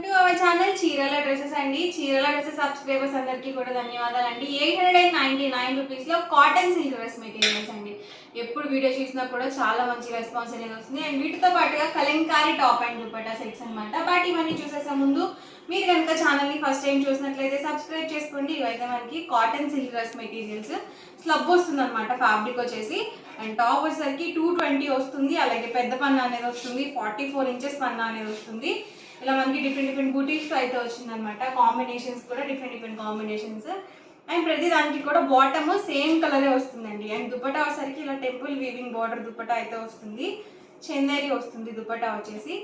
To our channel చీరల dresses అండి. చీరల డ్రెస్సెస్ సబ్స్క్రైబర్స్ అందరికీ కూడా ధన్యవాదాలు అండి. 899 రూపీస్లో కాటన్ సిల్క్ డ్రెస్ మెటీరియల్స్ అండి. ఎప్పుడు వీడియో చూసినా కూడా చాలా మంచి రెస్పాన్స్ అనేది వస్తుంది. అండ్ వీటితో పాటుగా Kalamkari top and dupatta sets అనమాట. బట్ ఇవన్నీ చూసేసే ముందు మీరు కనుక ఛానల్ని ఫస్ట్ టైం చూసినట్లయితే సబ్స్క్రైబ్ చేసుకోండి. ఇవైతే మనకి cotton silk dress materials slub వస్తుంది అనమాట. ఫ్యాబ్రిక్ వచ్చేసి అండ్ టాప్ వచ్చేసరికి 220 వస్తుంది. అలాగే పెద్ద పన్నా అనేది వస్తుంది. 44 ఇంచెస్ పన్నా అనేది వస్తుంది. ఇలా మనకి డిఫరెంట్ బూటీస్ అయితే వచ్చిందనమాట. కాంబినేషన్స్ కూడా డిఫరెంట్ కాంబినేషన్స్. అండ్ ప్రతి దానికి కూడా బాటమ్ సేమ్ కలరే వస్తుందండి. అండ్ దుపట్టా వచ్చేసరికి ఇలా టెంపుల్ వీవింగ్ బార్డర్ దుపట్టా అయితే వస్తుంది. చందేరి వస్తుంది దుపట్టా వచ్చేసి.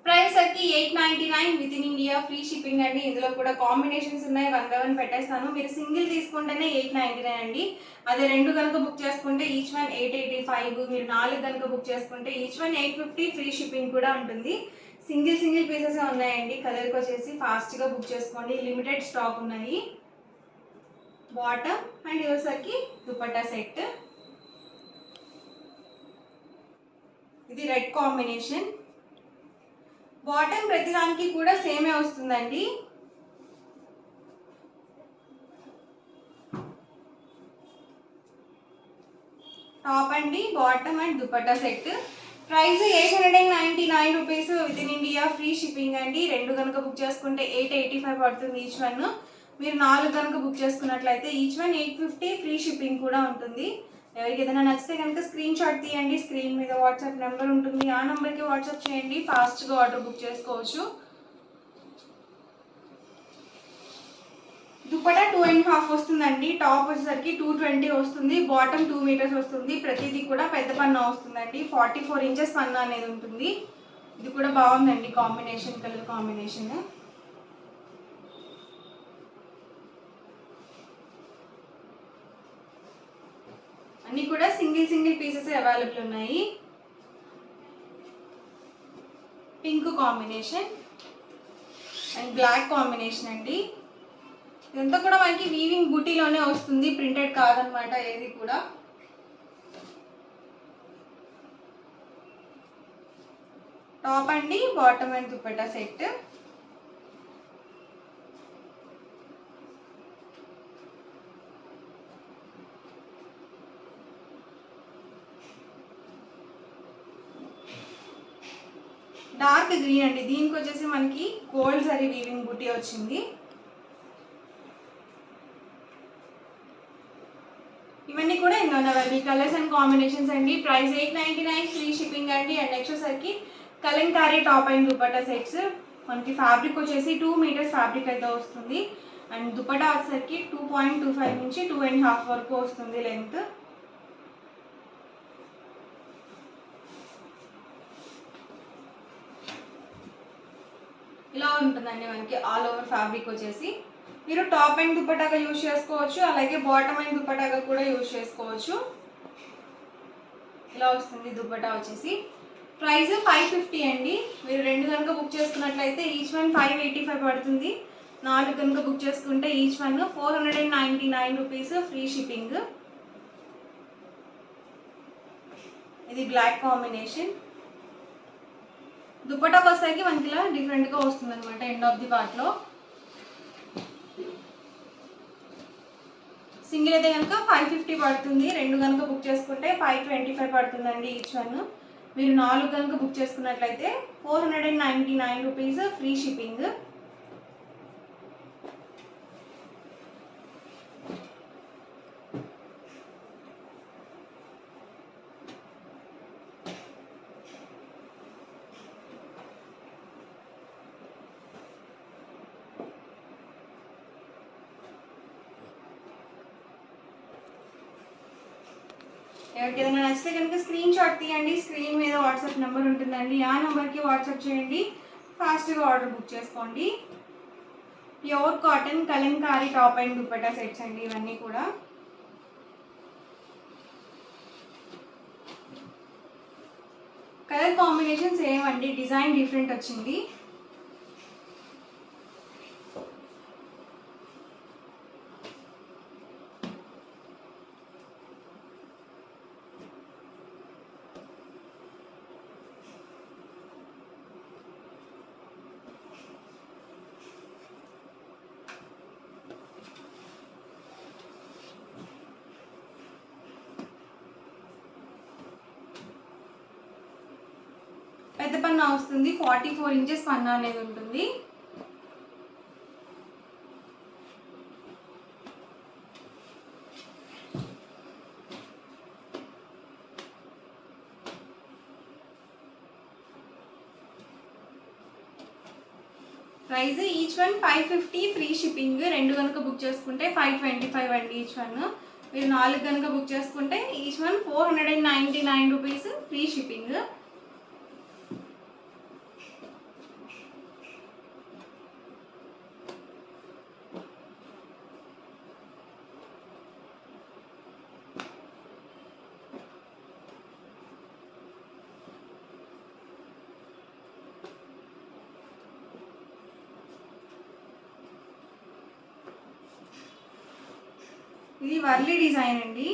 ప్రైస్ వచ్చి 899 with in India, free shipping అండి. ఇందులో కూడా కాంబినేషన్స్ ఉన్నాయి. 1 by 1 పెట్టేస్తాను. మీరు సింగిల్ తీసుకుంటేనే 899 అండి. అదే రెండు కనుక బుక్ చేసుకుంటే ఈచ్ వన్ 885. మీరు 4 కనుక బుక్ చేసుకుంటే ఈచ్ వన్ 850. ఫ్రీ షిప్పింగ్ కూడా ఉంటుంది. సింగిల్ పీసెస్ ఉన్నాయండి. కలర్కి వచ్చేసి ఫాస్ట్గా బుక్ చేసుకోండి. లిమిటెడ్ స్టాక్ ఉన్నాయి. బాటమ్ అండ్ ఇవసరికి దుపట్టా సెట్. ఇది రెడ్ కాంబినేషన్. బాటమ్ ప్రతిదానికి కూడా సేమే వస్తుందండి. టాప్ అండి, bottom and dupatta set. Price 899 rupees with in India, free shipping అండి. రెండు కనుక బుక్ చేసుకుంటే 885 పడుతుంది ఈచ్ వన్. మీరు 4 కనుక బుక్ చేసుకున్నట్లయితే ఈచ్ వన్ 850. ఫ్రీ షిప్పింగ్ కూడా ఉంటుంది. ఎవరికి ఏదైనా నచ్చితే కనుక స్క్రీన్ షాట్ తీయండి. స్క్రీన్ మీద వాట్సాప్ నెంబర్ ఉంటుంది. ఆ నెంబర్కి వాట్సాప్ చేయండి. ఫాస్ట్గా ఆర్డర్ బుక్ చేసుకోవచ్చు. దుపట్టా 2.5 వస్తుందండి. టాప్ వచ్చేసరికి 220 వస్తుంది. బాటమ్ 2 మీటర్స్ వస్తుంది. ప్రతిదీ కూడా పెద్ద పన్నా వస్తుందండి. 44 ఇంచెస్ పన్నా అనేది ఉంటుంది. ఇది కూడా బాగుందండి కాంబినేషన్, కలర్ కాంబినేషన్. అన్నీ కూడా సింగిల్ పీసెస్ అవైలబుల్ ఉన్నాయి. Pink combination and black combination అండి. ఇదంతా కూడా మనకి వీవింగ్ బూటీలోనే వస్తుంది. ప్రింటెడ్ కాదనమాట ఏది కూడా. టాప్ అండి, bottom and dupatta set. Dark green అండి. దీనికి వచ్చేసి మనకి గోల్డ్ జరీ వీవింగ్ బూటీ వచ్చింది. ఇవన్నీ కూడా ఇంకా అవైలబుల్ కలర్స్ అండ్ కాంబినేషన్స్ అండి. ప్రైస్ 899, ఫ్రీ షిప్పింగ్ అండి. అండ్ నెక్స్ట్ వచ్చేసరికి Kalamkari top and dupatta sets. మనకి ఫ్యాబ్రిక్ వచ్చేసి 2 మీటర్స్ ఫ్యాబ్రిక్ అయితే వస్తుంది. అండ్ దుపట్టా వచ్చేసరికి 2.25 నుంచి 2.5 వరకు వస్తుంది లెంత్. ఇలా ఉంటుందండి మనకి ఆల్ ఓవర్ ఫ్యాబ్రిక్ వచ్చేసి. మీరు టాప్ అండ్ దుపట్టాగా యూజ్ చేసుకోవచ్చు. అలాగే బాటమ్ అండ్ దుపట్టాగా కూడా యూజ్ చేసుకోవచ్చు. ఇలా వస్తుంది దుపట్టా వచ్చేసి. ప్రైస్ 550 అండి. మీరు రెండు కనుక బుక్ చేసుకున్నట్లయితే ఈచ్ వన్ 585 పడుతుంది. 4 కనుక బుక్ చేసుకుంటే each one 499 rupees, free shipping. ఇది బ్లాక్ కాంబినేషన్. దుపట్టా వచ్చేసరికి మనకి ఇలా డిఫరెంట్గా వస్తుంది అనమాట. ఎండ్ ఆఫ్ ది పార్ట్లో సింగిల్ అయితే కనుక 550 పడుతుంది. రెండు కనుక బుక్ చేసుకుంటే 525 పడుతుందండి ఈచ్ వన్. మీరు 4 కనుక బుక్ చేసుకున్నట్లయితే 499 రూపీస్, ఫ్రీ షిప్పింగ్. ఎవరికి ఏదైనా నచ్చితే కనుక స్క్రీన్ షాట్ తీయండి. స్క్రీన్ మీద వాట్సాప్ నెంబర్ ఉంటుందండి. ఆ నెంబర్కి వాట్సాప్ చేయండి. ఫాస్ట్గా ఆర్డర్ బుక్ చేసుకోండి. Pure cotton Kalamkari top and dupatta sets అండి ఇవన్నీ కూడా. కలర్ కాంబినేషన్ సేమ్ అండి. డిజైన్ డిఫరెంట్ వచ్చింది. పెద్ద పన్నా వస్తుంది, 44 ఇంచెస్ పన్నా అనేది ఉంటుంది. Price each one 550 free shipping. 2 కనుక బుక్ చేసుకుంటే 525 అండి ఈచ్ వన్. మీరు 4 కనుక బుక్ చేసుకుంటే each one 499 rupees free shipping. ఇది వర్లీ డిజైన్ అండి.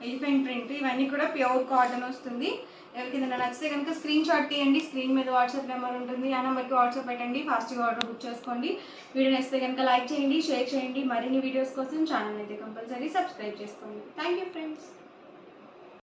ఎలిఫెంట్ ప్రింట్, ఇవన్నీ కూడా ప్యూర్ కాటన్ వస్తుంది. ఎవరికైనా నచ్చితే కనుక స్క్రీన్ షాట్ తీయండి. స్క్రీన్ మీద వాట్సాప్ నెంబర్ ఉంటుంది, ఆ నెంబర్కి వాట్సాప్ పెట్టండి. ఫాస్ట్గా ఆర్డర్ బుక్ చేసుకోండి. వీడియో నచ్చితే కనుక లైక్ చేయండి, షేర్ చేయండి. మరిన్ని వీడియోస్ కోసం ఛానల్ అయితే కంపల్సరీ సబ్స్క్రైబ్ చేసుకోండి. Thank you friends.